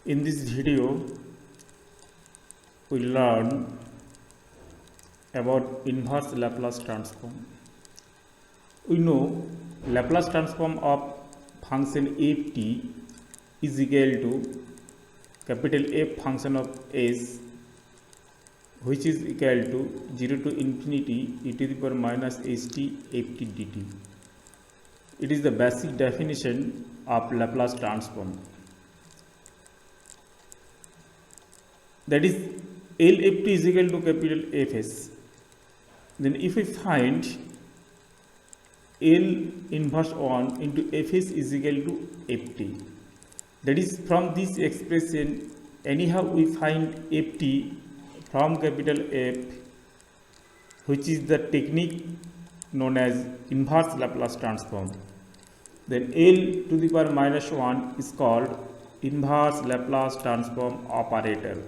In this video, we learn about inverse Laplace transform. We know Laplace transform of function ft is equal to capital F function of s, which is equal to 0 to infinity e to the power minus st ft dt. It is the basic definition of Laplace transform. That is LFT is equal to capital Fs. Then if we find L inverse 1 into Fs is equal to Ft, that is from this expression anyhow we find Ft from capital F, which is the technique known as inverse Laplace transform. Then L to the power minus 1 is called inverse Laplace transform operator.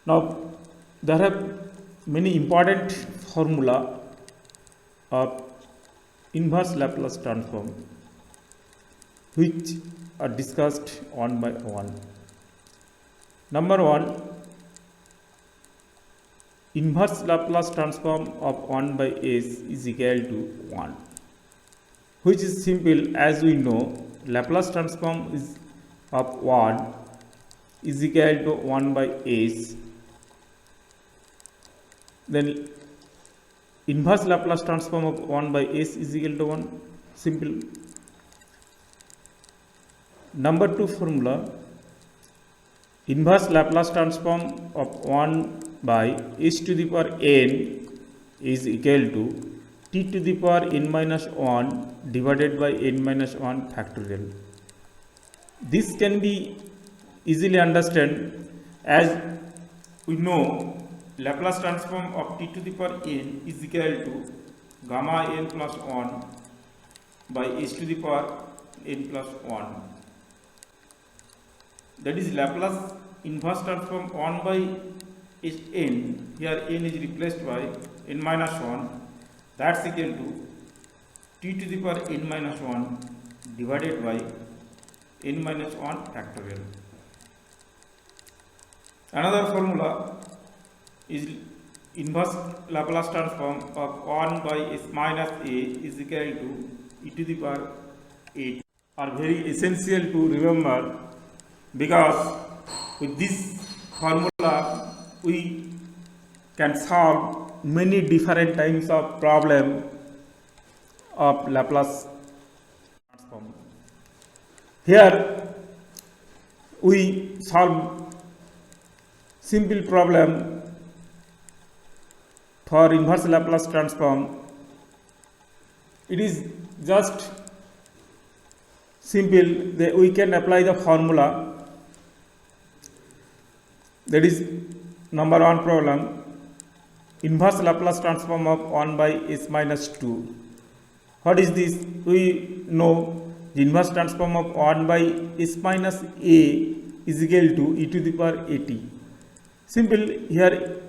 Now, there are many important formula of inverse Laplace transform which are discussed one by one. Number one, inverse Laplace transform of 1 by s is equal to 1, which is simple. As we know, Laplace transform is of 1 is equal to 1 by s. Then inverse Laplace transform of 1 by s is equal to 1, simple. Number 2 formula, inverse Laplace transform of 1 by s to the power n is equal to t to the power n minus 1 divided by n minus 1 factorial. This can be easily understood as we know Laplace transform of t to the power n is equal to gamma n plus 1 by s to the power n plus 1. That is Laplace inverse transform 1 by n, here n is replaced by n minus 1, that's equal to t to the power n minus 1 divided by n minus 1 factorial. Another formula is inverse Laplace transform of 1 by s minus a is equal to e to the power 8, are very essential to remember, because with this formula we can solve many different types of problem of Laplace transform. Here we solve simple problem for inverse Laplace transform. It is just simple that we can apply the formula. That is number 1 problem, inverse Laplace transform of 1 by s minus 2. What is this? We know the inverse transform of 1 by s minus a is equal to e to the power at. Simple, here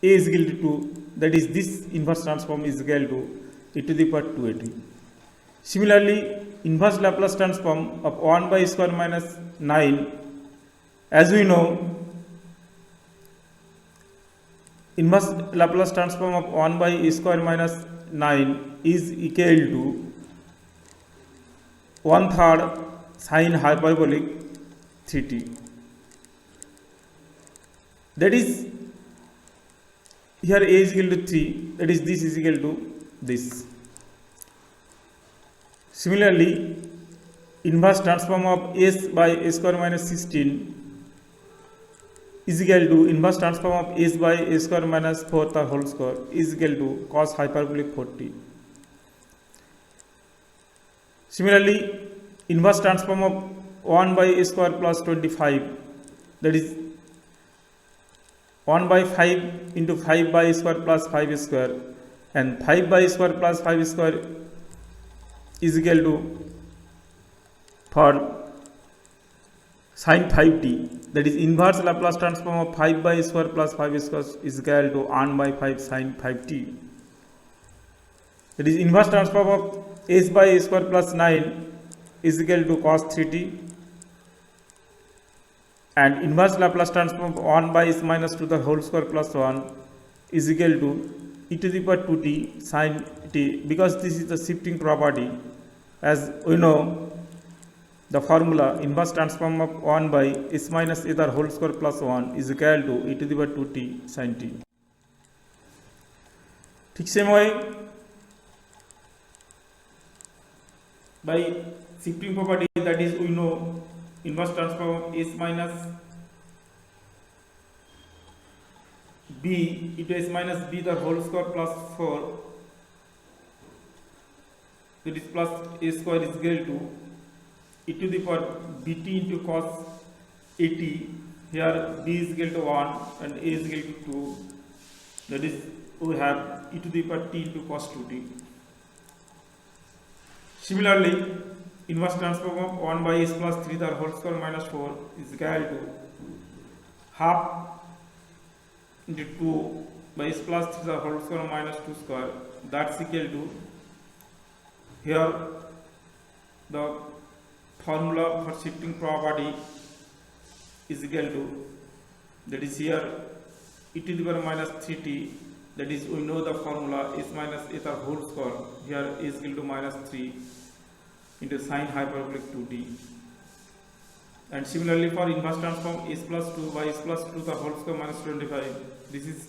a is equal to 2, that is this inverse transform is equal to e to the power 2at. Similarly, inverse Laplace transform of 1 by square minus 9, as we know, inverse Laplace transform of 1 by square minus 9 is equal to 1/3 sine hyperbolic 3t. That is, here a is equal to 3, that is this is equal to this. Similarly, inverse transform of s by a square minus 16 is equal to inverse transform of s by a square minus 4 the whole square is equal to cos hyperbolic 40. Similarly, inverse transform of 1 by a square plus 25, that is 1 by 5 into 5 by square plus 5 square, and 5 by square plus 5 square is equal to for sin 5t, that is inverse Laplace transform of 5 by square plus 5 square is equal to 1 by 5 sin 5t. That is inverse transform of s by a square plus 9 is equal to cos 3t, and inverse Laplace transform of 1 by s minus 2 the whole square plus 1 is equal to e to the power 2t sin t. Because this is the shifting property, as we know the formula inverse transform of 1 by s minus a the whole square plus 1 is equal to e to the power 2t sin t. ठीक same way, by shifting property, that is we know inverse transform of s minus b into s minus b the whole square plus 4, that is plus a square is equal to e to the power bt into cos 80. Here b is equal to 1 and a is equal to 2, that is we have e to the power t into cos 2t. Similarly, inverse transform of 1 by s plus 3 the whole square minus 4 is equal to half into 2 by s plus 3 the whole square minus 2 square. That's equal to, here the formula for shifting property is equal to, that is here e to the power minus 3t, that is we know the formula s minus a the whole square, here is equal to minus 3 into sine hyperbolic 2t. And similarly for inverse transform s plus 2 by s plus 2 the whole square minus 25, this is